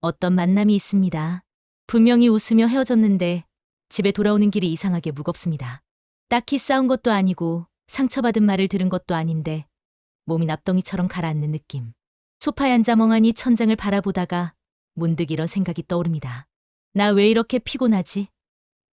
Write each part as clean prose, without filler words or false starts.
어떤 만남이 있습니다. 분명히 웃으며 헤어졌는데 집에 돌아오는 길이 이상하게 무겁습니다. 딱히 싸운 것도 아니고 상처받은 말을 들은 것도 아닌데 몸이 납덩이처럼 가라앉는 느낌. 소파에 앉아 멍하니 천장을 바라보다가 문득 이런 생각이 떠오릅니다. 나 왜 이렇게 피곤하지?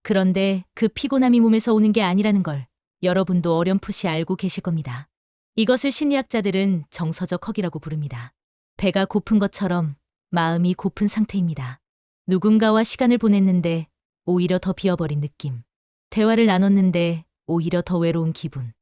그런데 그 피곤함이 몸에서 오는 게 아니라는 걸 여러분도 어렴풋이 알고 계실 겁니다. 이것을 심리학자들은 정서적 허기라고 부릅니다. 배가 고픈 것처럼 마음이 고픈 상태입니다. 누군가와 시간을 보냈는데 오히려 더 비어버린 느낌. 대화를 나눴는데 오히려 더 외로운 기분.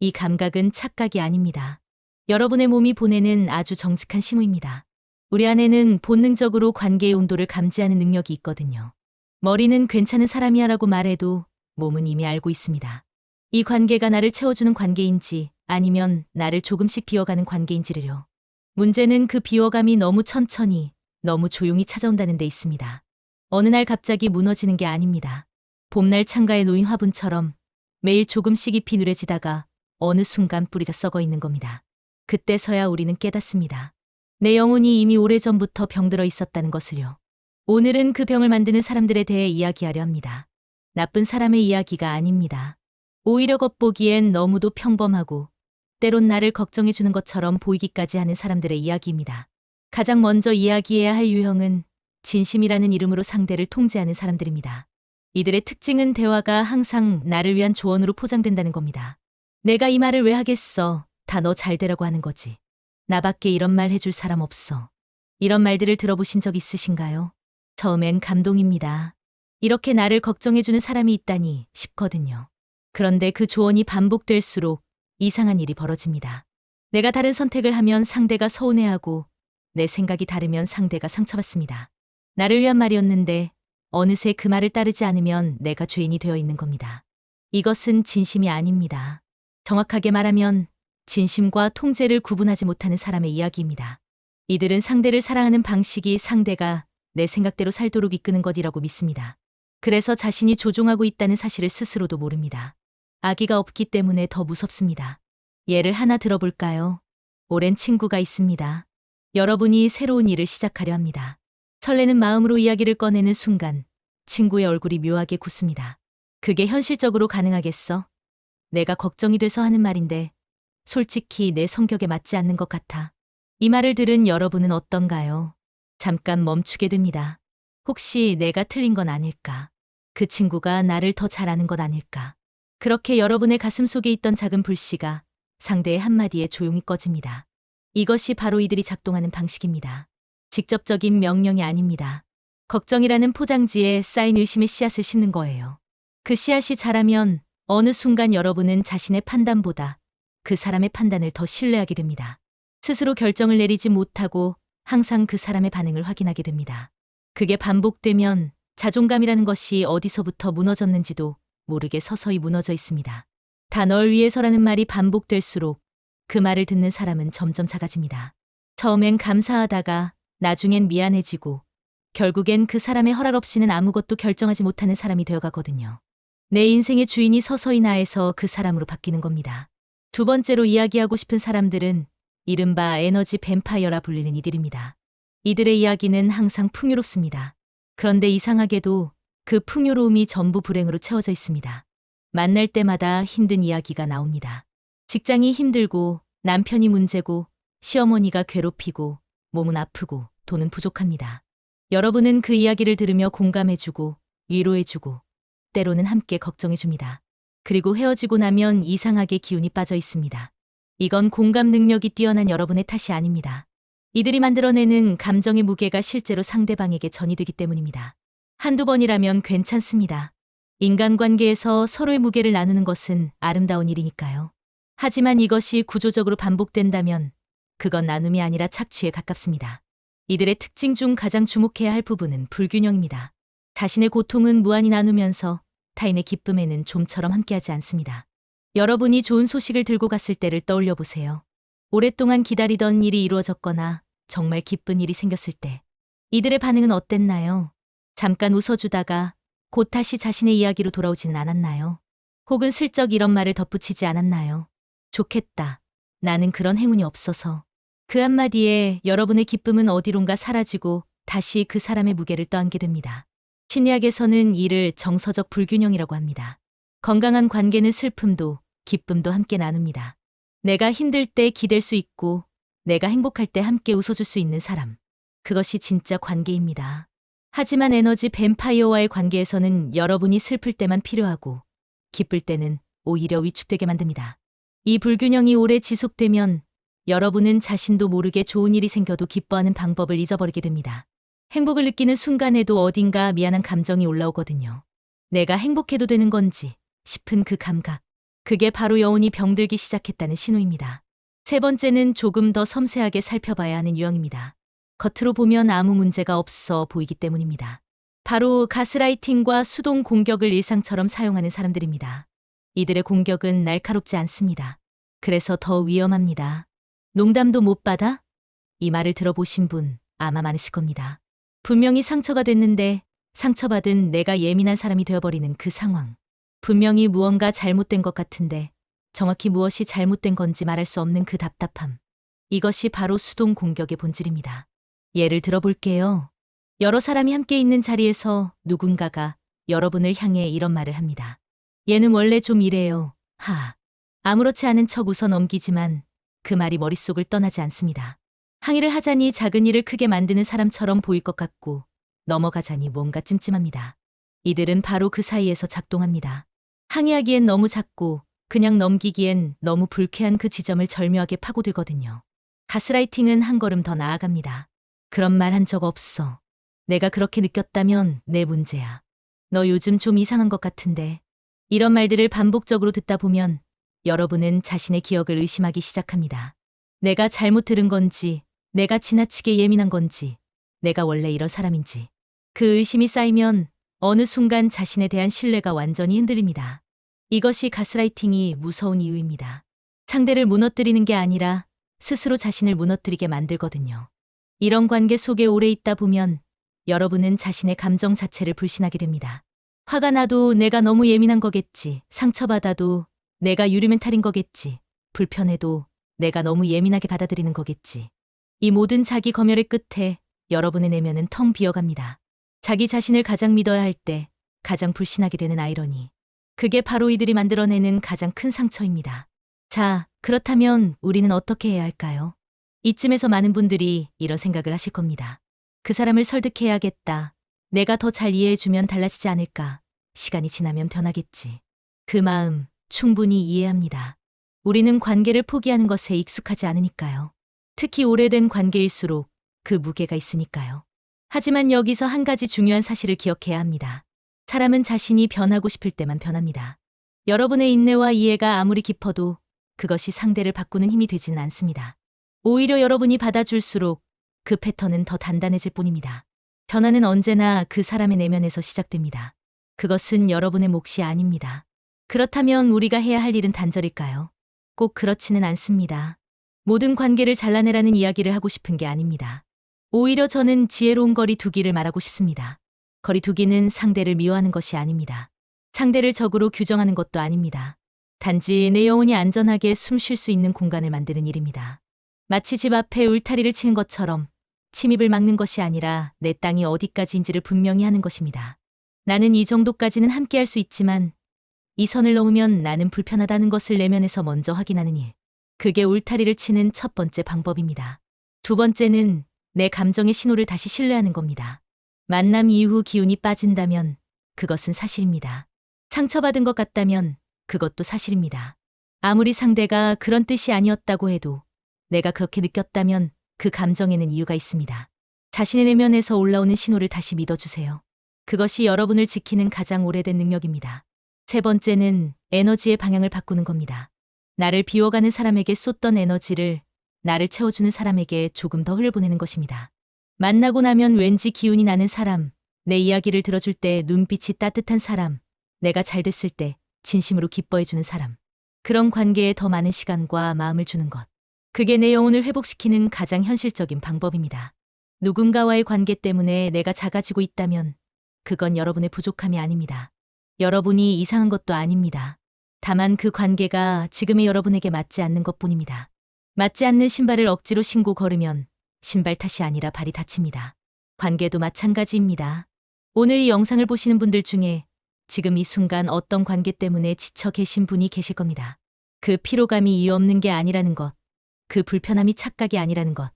이 감각은 착각이 아닙니다. 여러분의 몸이 보내는 아주 정직한 신호입니다. 우리 안에는 본능적으로 관계의 온도를 감지하는 능력이 있거든요. 머리는 괜찮은 사람이야 라고 말해도 몸은 이미 알고 있습니다. 이 관계가 나를 채워주는 관계인지 아니면 나를 조금씩 비워가는 관계인지를요. 문제는 그 비워감이 너무 천천히, 너무 조용히 찾아온다는 데 있습니다. 어느 날 갑자기 무너지는 게 아닙니다. 봄날 창가에 놓인 화분처럼 매일 조금씩 잎이 누래지다가 어느 순간 뿌리가 썩어 있는 겁니다. 그때서야 우리는 깨닫습니다. 내 영혼이 이미 오래전부터 병들어 있었다는 것을요. 오늘은 그 병을 만드는 사람들에 대해 이야기하려 합니다. 나쁜 사람의 이야기가 아닙니다. 오히려 겉보기엔 너무도 평범하고 때론 나를 걱정해주는 것처럼 보이기까지 하는 사람들의 이야기입니다. 가장 먼저 이야기해야 할 유형은 진심이라는 이름으로 상대를 통제하는 사람들입니다. 이들의 특징은 대화가 항상 나를 위한 조언으로 포장된다는 겁니다. 내가 이 말을 왜 하겠어? 다 너 잘 되라고 하는 거지. 나밖에 이런 말 해줄 사람 없어. 이런 말들을 들어보신 적 있으신가요? 처음엔 감동입니다. 이렇게 나를 걱정해주는 사람이 있다니 싶거든요. 그런데 그 조언이 반복될수록 이상한 일이 벌어집니다. 내가 다른 선택을 하면 상대가 서운해하고 내 생각이 다르면 상대가 상처받습니다. 나를 위한 말이었는데 어느새 그 말을 따르지 않으면 내가 죄인이 되어 있는 겁니다. 이것은 진심이 아닙니다. 정확하게 말하면 진심과 통제를 구분하지 못하는 사람의 이야기입니다. 이들은 상대를 사랑하는 방식이 상대가 내 생각대로 살도록 이끄는 것이라고 믿습니다. 그래서 자신이 조종하고 있다는 사실을 스스로도 모릅니다. 아기가 없기 때문에 더 무섭습니다. 예를 하나 들어볼까요? 오랜 친구가 있습니다. 여러분이 새로운 일을 시작하려 합니다. 설레는 마음으로 이야기를 꺼내는 순간 친구의 얼굴이 묘하게 굳습니다. 그게 현실적으로 가능하겠어? 내가 걱정이 돼서 하는 말인데 솔직히 내 성격에 맞지 않는 것 같아. 이 말을 들은 여러분은 어떤가요? 잠깐 멈추게 됩니다. 혹시 내가 틀린 건 아닐까? 그 친구가 나를 더 잘 아는 것 아닐까? 그렇게 여러분의 가슴 속에 있던 작은 불씨가 상대의 한마디에 조용히 꺼집니다. 이것이 바로 이들이 작동하는 방식입니다. 직접적인 명령이 아닙니다. 걱정이라는 포장지에 쌓인 의심의 씨앗을 심는 거예요. 그 씨앗이 자라면 어느 순간 여러분은 자신의 판단보다 그 사람의 판단을 더 신뢰하게 됩니다. 스스로 결정을 내리지 못하고 항상 그 사람의 반응을 확인하게 됩니다. 그게 반복되면 자존감이라는 것이 어디서부터 무너졌는지도 모르게 서서히 무너져 있습니다. 다 널 위해서라는 말이 반복될수록 그 말을 듣는 사람은 점점 작아집니다. 처음엔 감사하다가 나중엔 미안해지고 결국엔 그 사람의 허락 없이는 아무것도 결정하지 못하는 사람이 되어가거든요. 내 인생의 주인이 서서히 나에서 그 사람으로 바뀌는 겁니다. 두 번째로 이야기하고 싶은 사람들은 이른바 에너지 뱀파이어라 불리는 이들입니다. 이들의 이야기는 항상 풍요롭습니다. 그런데 이상하게도 그 풍요로움이 전부 불행으로 채워져 있습니다. 만날 때마다 힘든 이야기가 나옵니다. 직장이 힘들고 남편이 문제고 시어머니가 괴롭히고 몸은 아프고 돈은 부족합니다. 여러분은 그 이야기를 들으며 공감해주고 위로해주고 때로는 함께 걱정해줍니다. 그리고 헤어지고 나면 이상하게 기운이 빠져 있습니다. 이건 공감 능력이 뛰어난 여러분의 탓이 아닙니다. 이들이 만들어내는 감정의 무게가 실제로 상대방에게 전이되기 때문입니다. 한두 번이라면 괜찮습니다. 인간관계에서 서로의 무게를 나누는 것은 아름다운 일이니까요. 하지만 이것이 구조적으로 반복된다면 그건 나눔이 아니라 착취에 가깝습니다. 이들의 특징 중 가장 주목해야 할 부분은 불균형입니다. 자신의 고통은 무한히 나누면서 타인의 기쁨에는 좀처럼 함께하지 않습니다. 여러분이 좋은 소식을 들고 갔을 때를 떠올려 보세요. 오랫동안 기다리던 일이 이루어졌거나 정말 기쁜 일이 생겼을 때 이들의 반응은 어땠나요? 잠깐 웃어주다가 곧 다시 자신의 이야기로 돌아오지는 않았나요? 혹은 슬쩍 이런 말을 덧붙이지 않았나요? 좋겠다. 나는 그런 행운이 없어서. 그 한마디에 여러분의 기쁨은 어디론가 사라지고 다시 그 사람의 무게를 떠안게 됩니다. 심리학에서는 이를 정서적 불균형이라고 합니다. 건강한 관계는 슬픔도 기쁨도 함께 나눕니다. 내가 힘들 때 기댈 수 있고 내가 행복할 때 함께 웃어줄 수 있는 사람. 그것이 진짜 관계입니다. 하지만 에너지 뱀파이어와의 관계에서는 여러분이 슬플 때만 필요하고 기쁠 때는 오히려 위축되게 만듭니다. 이 불균형이 오래 지속되면 여러분은 자신도 모르게 좋은 일이 생겨도 기뻐하는 방법을 잊어버리게 됩니다. 행복을 느끼는 순간에도 어딘가 미안한 감정이 올라오거든요. 내가 행복해도 되는 건지 싶은 그 감각. 그게 바로 여운이 병들기 시작했다는 신호입니다. 세 번째는 조금 더 섬세하게 살펴봐야 하는 유형입니다. 겉으로 보면 아무 문제가 없어 보이기 때문입니다. 바로 가스라이팅과 수동 공격을 일상처럼 사용하는 사람들입니다. 이들의 공격은 날카롭지 않습니다. 그래서 더 위험합니다. 농담도 못 받아? 이 말을 들어보신 분 아마 많으실 겁니다. 분명히 상처가 됐는데 상처받은 내가 예민한 사람이 되어버리는 그 상황. 분명히 무언가 잘못된 것 같은데 정확히 무엇이 잘못된 건지 말할 수 없는 그 답답함. 이것이 바로 수동 공격의 본질입니다. 예를 들어볼게요. 여러 사람이 함께 있는 자리에서 누군가가 여러분을 향해 이런 말을 합니다. 얘는 원래 좀 이래요. 아무렇지 않은 척 웃어 넘기지만 그 말이 머릿속을 떠나지 않습니다. 항의를 하자니 작은 일을 크게 만드는 사람처럼 보일 것 같고 넘어가자니 뭔가 찜찜합니다. 이들은 바로 그 사이에서 작동합니다. 항의하기엔 너무 작고 그냥 넘기기엔 너무 불쾌한 그 지점을 절묘하게 파고들거든요. 가스라이팅은 한 걸음 더 나아갑니다. 그런 말 한 적 없어. 내가 그렇게 느꼈다면 내 문제야. 너 요즘 좀 이상한 것 같은데. 이런 말들을 반복적으로 듣다 보면 여러분은 자신의 기억을 의심하기 시작합니다. 내가 잘못 들은 건지, 내가 지나치게 예민한 건지, 내가 원래 이런 사람인지. 그 의심이 쌓이면 어느 순간 자신에 대한 신뢰가 완전히 흔들립니다. 이것이 가스라이팅이 무서운 이유입니다. 상대를 무너뜨리는 게 아니라 스스로 자신을 무너뜨리게 만들거든요. 이런 관계 속에 오래 있다 보면 여러분은 자신의 감정 자체를 불신하게 됩니다. 화가 나도 내가 너무 예민한 거겠지. 상처받아도 내가 유리멘탈인 거겠지. 불편해도 내가 너무 예민하게 받아들이는 거겠지. 이 모든 자기 검열의 끝에 여러분의 내면은 텅 비어갑니다. 자기 자신을 가장 믿어야 할 때 가장 불신하게 되는 아이러니. 그게 바로 이들이 만들어내는 가장 큰 상처입니다. 자, 그렇다면 우리는 어떻게 해야 할까요? 이쯤에서 많은 분들이 이런 생각을 하실 겁니다. 그 사람을 설득해야겠다. 내가 더 잘 이해해주면 달라지지 않을까. 시간이 지나면 변하겠지. 그 마음 충분히 이해합니다. 우리는 관계를 포기하는 것에 익숙하지 않으니까요. 특히 오래된 관계일수록 그 무게가 있으니까요. 하지만 여기서 한 가지 중요한 사실을 기억해야 합니다. 사람은 자신이 변하고 싶을 때만 변합니다. 여러분의 인내와 이해가 아무리 깊어도 그것이 상대를 바꾸는 힘이 되지는 않습니다. 오히려 여러분이 받아줄수록 그 패턴은 더 단단해질 뿐입니다. 변화는 언제나 그 사람의 내면에서 시작됩니다. 그것은 여러분의 몫이 아닙니다. 그렇다면 우리가 해야 할 일은 단절일까요? 꼭 그렇지는 않습니다. 모든 관계를 잘라내라는 이야기를 하고 싶은 게 아닙니다. 오히려 저는 지혜로운 거리 두기를 말하고 싶습니다. 거리 두기는 상대를 미워하는 것이 아닙니다. 상대를 적으로 규정하는 것도 아닙니다. 단지 내 영혼이 안전하게 숨 쉴 수 있는 공간을 만드는 일입니다. 마치 집 앞에 울타리를 치는 것처럼 침입을 막는 것이 아니라 내 땅이 어디까지인지를 분명히 하는 것입니다. 나는 이 정도까지는 함께 할 수 있지만 이 선을 넘으면 나는 불편하다는 것을 내면에서 먼저 확인하는 일. 그게 울타리를 치는 첫 번째 방법입니다. 두 번째는 내 감정의 신호를 다시 신뢰하는 겁니다. 만남 이후 기운이 빠진다면 그것은 사실입니다. 상처받은 것 같다면 그것도 사실입니다. 아무리 상대가 그런 뜻이 아니었다고 해도 내가 그렇게 느꼈다면 그 감정에는 이유가 있습니다. 자신의 내면에서 올라오는 신호를 다시 믿어주세요. 그것이 여러분을 지키는 가장 오래된 능력입니다. 세 번째는 에너지의 방향을 바꾸는 겁니다. 나를 비워가는 사람에게 쏟던 에너지를 나를 채워주는 사람에게 조금 더 흘려보내는 것입니다. 만나고 나면 왠지 기운이 나는 사람, 내 이야기를 들어줄 때 눈빛이 따뜻한 사람, 내가 잘 됐을 때 진심으로 기뻐해주는 사람. 그런 관계에 더 많은 시간과 마음을 주는 것. 그게 내 영혼을 회복시키는 가장 현실적인 방법입니다. 누군가와의 관계 때문에 내가 작아지고 있다면 그건 여러분의 부족함이 아닙니다. 여러분이 이상한 것도 아닙니다. 다만 그 관계가 지금의 여러분에게 맞지 않는 것뿐입니다. 맞지 않는 신발을 억지로 신고 걸으면 신발 탓이 아니라 발이 다칩니다. 관계도 마찬가지입니다. 오늘 이 영상을 보시는 분들 중에 지금 이 순간 어떤 관계 때문에 지쳐 계신 분이 계실 겁니다. 그 피로감이 이유 없는 게 아니라는 것, 그 불편함이 착각이 아니라는 것,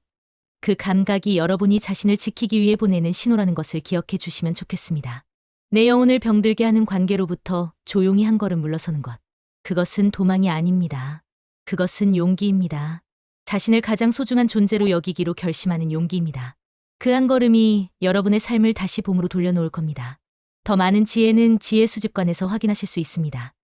그 감각이 여러분이 자신을 지키기 위해 보내는 신호라는 것을 기억해 주시면 좋겠습니다. 내 영혼을 병들게 하는 관계로부터 조용히 한 걸음 물러서는 것. 그것은 도망이 아닙니다. 그것은 용기입니다. 자신을 가장 소중한 존재로 여기기로 결심하는 용기입니다. 그 한 걸음이 여러분의 삶을 다시 봄으로 돌려놓을 겁니다. 더 많은 지혜는 지혜 수집관에서 확인하실 수 있습니다.